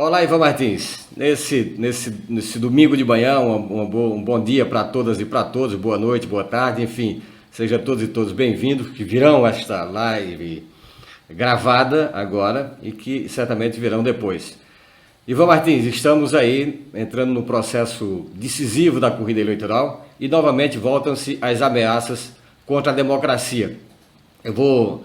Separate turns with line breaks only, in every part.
Olá, Ivan Martins. Nesse domingo de manhã, um bom dia para todas e para todos, boa noite, boa tarde, enfim, sejam todos e todos bem-vindos, que virão esta live gravada agora e que certamente virão depois. Ivan Martins, estamos aí entrando no processo decisivo da corrida eleitoral e novamente voltam-se as ameaças contra a democracia. Eu vou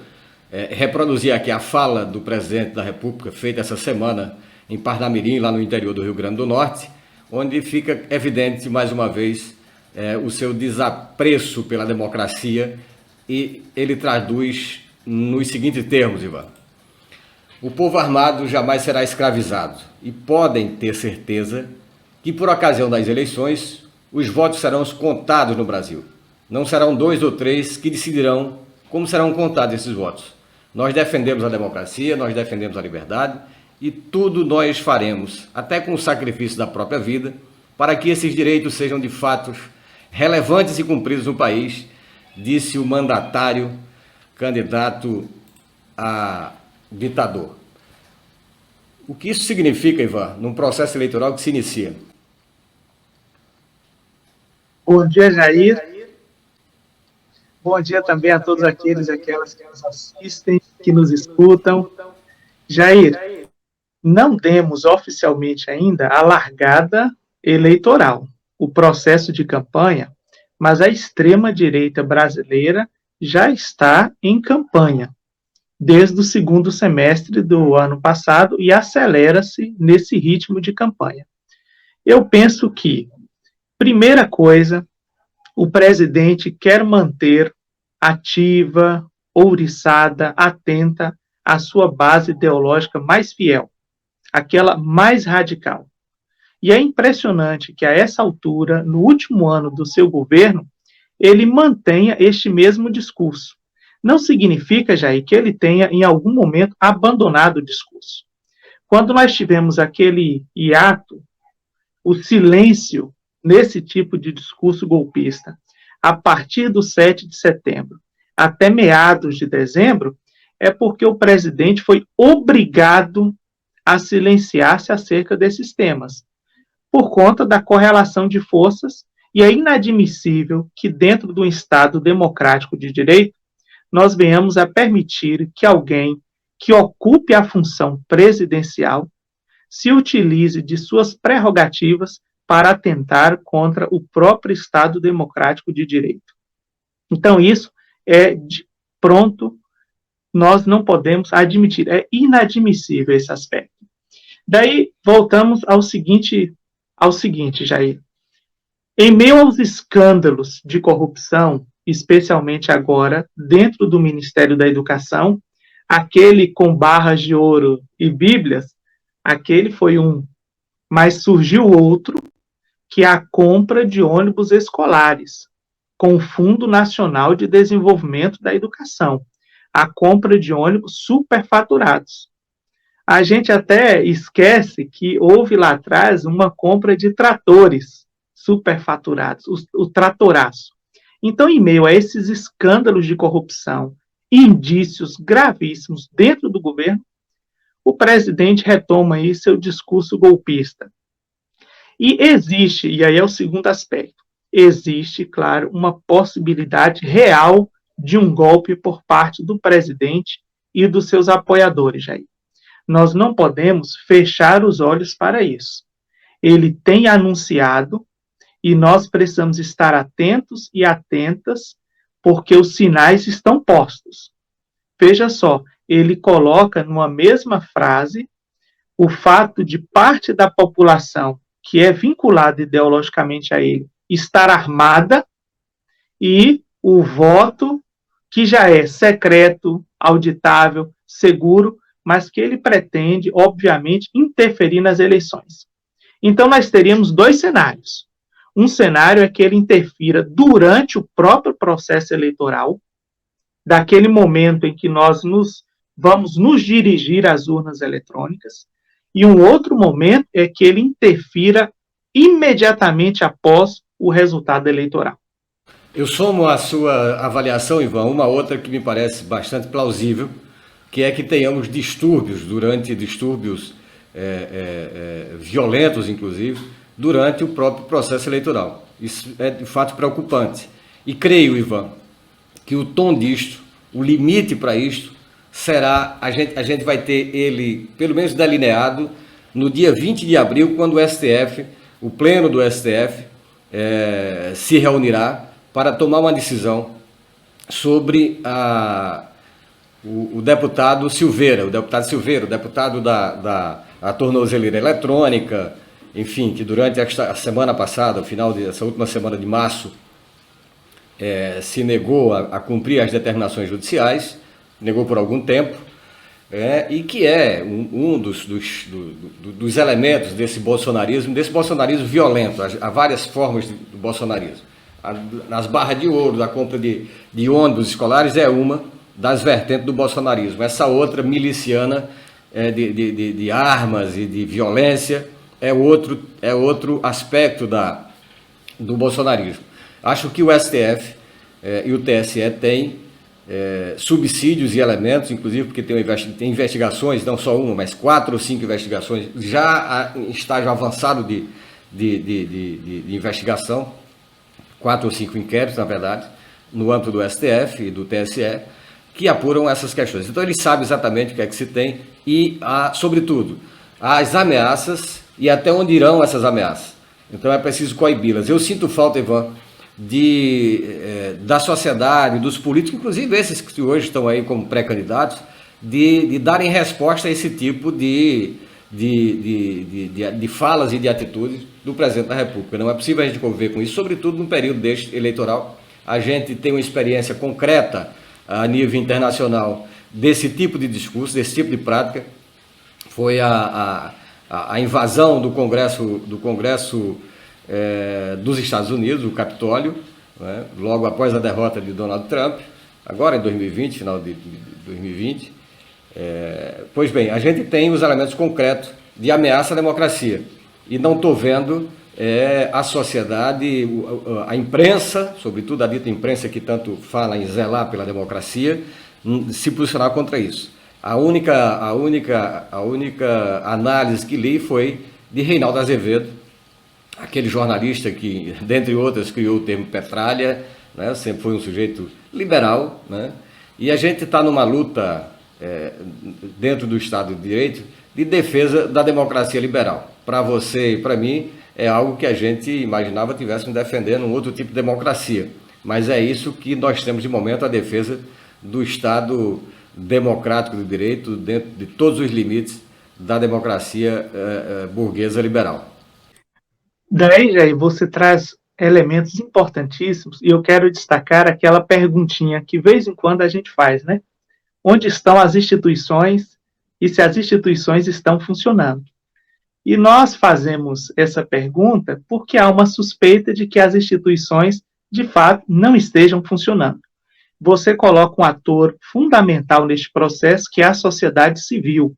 reproduzir aqui a fala do presidente da República, feita essa semana em Parnamirim, lá no interior do Rio Grande do Norte, onde fica evidente, mais uma vez, o seu desapreço pela democracia, e ele traduz nos seguintes termos, Ivan. O povo armado jamais será escravizado, e podem ter certeza que, por ocasião das eleições, os votos serão contados no Brasil. Não serão 2 ou 3 que decidirão como serão contados esses votos. Nós defendemos a democracia, nós defendemos a liberdade, e tudo nós faremos, até com o sacrifício da própria vida, para que esses direitos sejam de fato relevantes e cumpridos no país, disse o mandatário candidato a ditador. O que isso significa, Ivan, num processo eleitoral que se inicia?
Bom dia, Jair. Bom dia também a todos aqueles e aquelas que nos assistem, que nos escutam. Jair, não demos oficialmente ainda a largada eleitoral, o processo de campanha, mas a extrema-direita brasileira já está em campanha desde o segundo semestre do ano passado e acelera-se nesse ritmo de campanha. Eu penso que, primeira coisa, o presidente quer manter ativa, ouriçada, atenta à sua base ideológica mais fiel, aquela mais radical. E é impressionante que, a essa altura, no último ano do seu governo, ele mantenha este mesmo discurso. Não significa, Jair, que ele tenha, em algum momento, abandonado o discurso. Quando nós tivemos aquele hiato, o silêncio nesse tipo de discurso golpista, a partir do 7 de setembro até meados de dezembro, é porque o presidente foi obrigado a silenciar-se acerca desses temas, por conta da correlação de forças, e é inadmissível que, dentro do Estado democrático de direito, nós venhamos a permitir que alguém que ocupe a função presidencial se utilize de suas prerrogativas para atentar contra o próprio Estado democrático de direito. Então, isso é pronto, nós não podemos admitir, é inadmissível esse aspecto. Daí, voltamos ao seguinte, Jair. Em meio aos escândalos de corrupção, especialmente agora, dentro do Ministério da Educação, aquele com barras de ouro e bíblias, aquele foi um, mas surgiu outro, que é a compra de ônibus escolares, com o Fundo Nacional de Desenvolvimento da Educação, a compra de ônibus superfaturados. A gente até esquece que houve lá atrás uma compra de tratores superfaturados, o tratoraço. Então, em meio a esses escândalos de corrupção, indícios gravíssimos dentro do governo, o presidente retoma aí seu discurso golpista. E existe, e aí é o segundo aspecto, existe, claro, uma possibilidade real de um golpe por parte do presidente e dos seus apoiadores, Jair. Nós não podemos fechar os olhos para isso. Ele tem anunciado e nós precisamos estar atentos e atentas, porque os sinais estão postos. Veja só, ele coloca numa mesma frase o fato de parte da população que é vinculada ideologicamente a ele estar armada e o voto que já é secreto, auditável, seguro, mas que ele pretende, obviamente, interferir nas eleições. Então, nós teríamos 2 cenários. Um cenário é que ele interfira durante o próprio processo eleitoral, daquele momento em que nós vamos nos dirigir às urnas eletrônicas, e um outro momento é que ele interfira imediatamente após o resultado eleitoral.
Eu somo à sua avaliação, Ivan, uma outra que me parece bastante plausível, que é que tenhamos distúrbios violentos, inclusive, durante o próprio processo eleitoral. Isso é de fato preocupante. E creio, Ivan, que o tom disto, o limite para isto, será, a gente vai ter ele, pelo menos delineado, no dia 20 de abril, quando o STF, o pleno do STF, se reunirá para tomar uma decisão sobre o deputado Silveira, o deputado da tornozeleira eletrônica, enfim, que durante a semana passada, o final dessa última semana de março, se negou a cumprir as determinações judiciais, negou por algum tempo, e que é um dos elementos desse bolsonarismo violento. Há várias formas do bolsonarismo. Nas barras de ouro, da compra de ônibus escolares, é uma das vertentes do bolsonarismo. Essa outra, miliciana, de armas e de violência, é outro aspecto do bolsonarismo. Acho que o STF e o TSE têm subsídios e elementos, inclusive porque tem investigações, não só uma, mas 4 ou 5 investigações, já em estágio avançado de investigação, 4 ou 5 inquéritos, na verdade, no âmbito do STF e do TSE, que apuram essas questões. Então, ele sabe exatamente o que é que se tem e, sobretudo, as ameaças e até onde irão essas ameaças. Então, é preciso coibi-las. Eu sinto falta, Ivan, da sociedade, dos políticos, inclusive esses que hoje estão aí como pré-candidatos, de darem resposta a esse tipo de falas e de atitudes do presidente da República. Não é possível a gente conviver com isso, sobretudo no período deste eleitoral. A gente tem uma experiência concreta a nível internacional desse tipo de discurso, desse tipo de prática. Foi a invasão do Congresso dos Estados Unidos, o Capitólio, né, logo após a derrota de Donald Trump, agora em 2020, final de 2020. Pois bem, a gente tem os elementos concretos de ameaça à democracia e não estou vendo a sociedade, a imprensa, sobretudo a dita imprensa que tanto fala em zelar pela democracia, se posicionar contra isso. A única análise que li foi de Reinaldo Azevedo, aquele jornalista que, dentre outras, criou o termo petralha, né, sempre foi um sujeito liberal, né, e a gente está numa luta dentro do Estado de Direito de defesa da democracia liberal. Para você e para mim, é algo que a gente imaginava estivéssemos defendendo um outro tipo de democracia, mas é isso que nós temos de momento, a defesa do Estado democrático do direito dentro de todos os limites da democracia burguesa liberal.
Daí, Jair, você traz elementos importantíssimos e eu quero destacar aquela perguntinha que, de vez em quando, a gente faz, né? Onde estão as instituições e se as instituições estão funcionando? E nós fazemos essa pergunta porque há uma suspeita de que as instituições, de fato, não estejam funcionando. Você coloca um ator fundamental neste processo, que é a sociedade civil.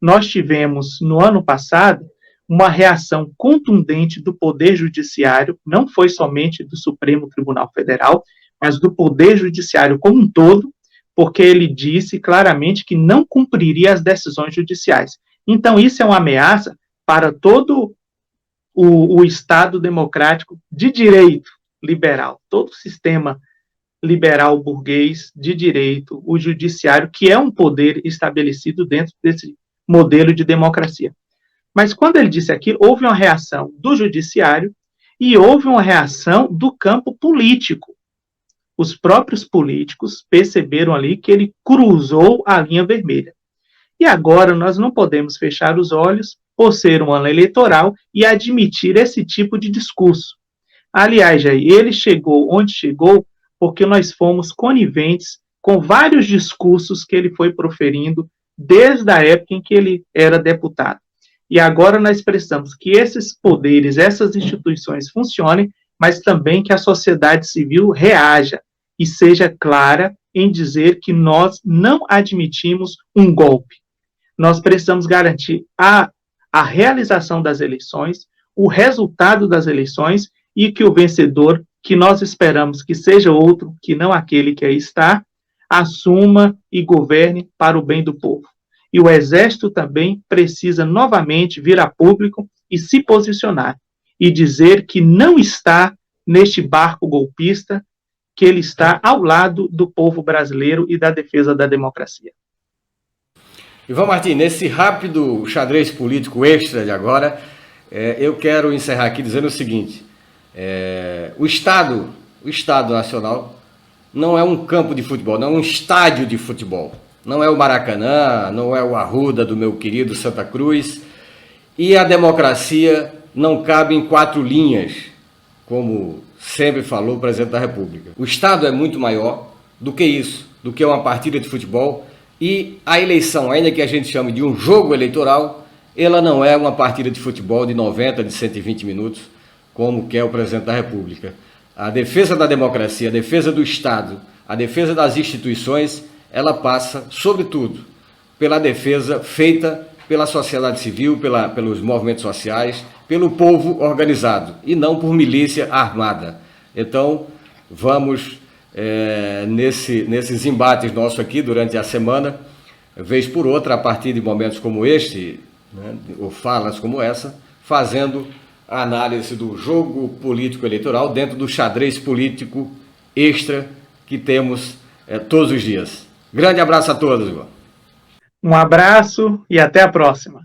Nós tivemos, no ano passado, uma reação contundente do Poder Judiciário, não foi somente do Supremo Tribunal Federal, mas do Poder Judiciário como um todo, porque ele disse claramente que não cumpriria as decisões judiciais. Então, isso é uma ameaça para todo o Estado democrático de direito liberal, todo o sistema liberal burguês de direito, o judiciário, que é um poder estabelecido dentro desse modelo de democracia. Mas quando ele disse aquilo, houve uma reação do judiciário e houve uma reação do campo político. Os próprios políticos perceberam ali que ele cruzou a linha vermelha. E agora nós não podemos fechar os olhos por ser um ano eleitoral e admitir esse tipo de discurso. Aliás, Jair, ele chegou onde chegou porque nós fomos coniventes com vários discursos que ele foi proferindo desde a época em que ele era deputado. E agora nós precisamos que esses poderes, essas instituições funcionem, mas também que a sociedade civil reaja e seja clara em dizer que nós não admitimos um golpe. Nós precisamos garantir a realização das eleições, o resultado das eleições e que o vencedor, que nós esperamos que seja outro, que não aquele que aí está, assuma e governe para o bem do povo. e o Exército também precisa novamente vir a público e se posicionar e dizer que não está neste barco golpista, que ele está ao lado do povo brasileiro e da defesa da democracia.
Ivan Martins, nesse rápido xadrez político extra de agora, eu quero encerrar aqui dizendo o seguinte: o Estado Nacional não é um campo de futebol, não é um estádio de futebol, não é o Maracanã, não é o Arruda do meu querido Santa Cruz, e a democracia não cabe em 4 linhas, como sempre falou o presidente da República. O Estado é muito maior do que isso, do que uma partida de futebol, e a eleição, ainda que a gente chame de um jogo eleitoral, ela não é uma partida de futebol de 90, de 120 minutos, como quer o presidente da República. A defesa da democracia, a defesa do Estado, a defesa das instituições, ela passa, sobretudo, pela defesa feita pela sociedade civil, pelos movimentos sociais, pelo povo organizado, e não por milícia armada. Então, vamos, nesses embates nossos aqui durante a semana, vez por outra, a partir de momentos como este, né, ou falas como essa, fazendo a análise do jogo político eleitoral dentro do xadrez político extra que temos todos os dias. Grande abraço a todos, Ivan.
Um abraço e até a próxima.